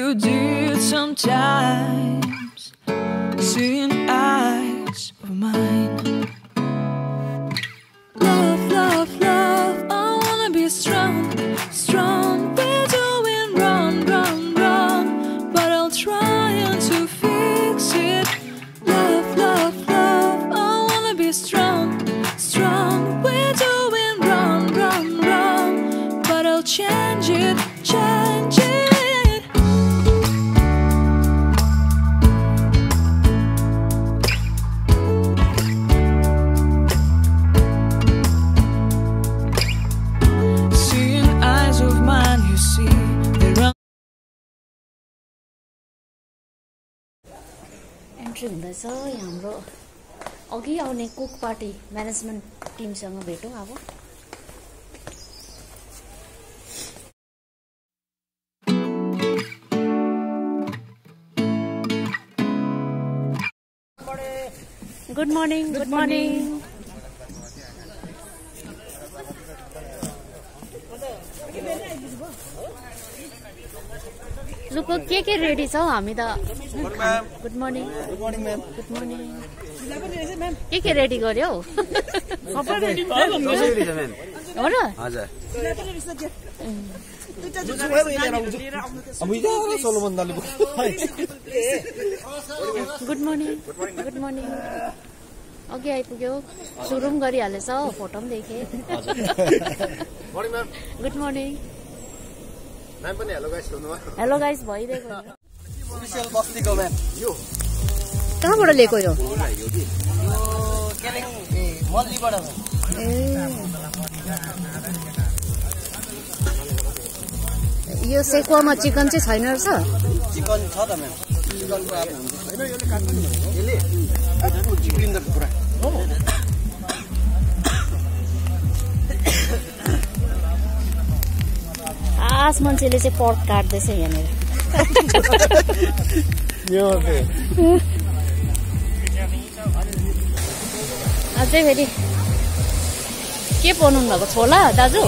you did sometimes, seeing eyes of mine. Love, love, love, I wanna be strong, strong. We're doing wrong, wrong, wrong, but I'll try to fix it. Love, love, love, I wanna be strong, strong. We're doing wrong, wrong, wrong, but I'll change it, change it. Entry हुँदैछ हाम्रो अघि आउने cook party management टिमसँग भेटौँ अब good morning good morning लुको के ready छ हामी त good morning good morning ma'am good morning के रेडी गर्यो सबै रेडी भयो म्याम हो र हजुर गुड मर्निङ गुड मर्निङ अघि आइपुग्यो सुरु पनि गरिहालेछ फोटो पनि देखेँ गुड मर्निङ म्याम पनि हेलो गाइस भन्नु भयो हेलो गाइस भइरहेको ओफिसियल बस्तीको म्याम यो कहाँबाट ल्याएको यो मल्लीबाट यो सेकुवामा चिकन चाहिँ छैन रहेछ चिकन छ त म्याम चिकनको अब हुन्छ हैन यसले काट्नु नि यसले चिकन त पुरा आस मान्छेले चाहिँ पर्क काट्दैछ यहाँनिर अझै फेरि के बनाउनु भएको छोला दाजु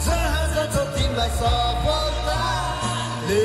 जहाँ छ तिमीलाई सफलता ले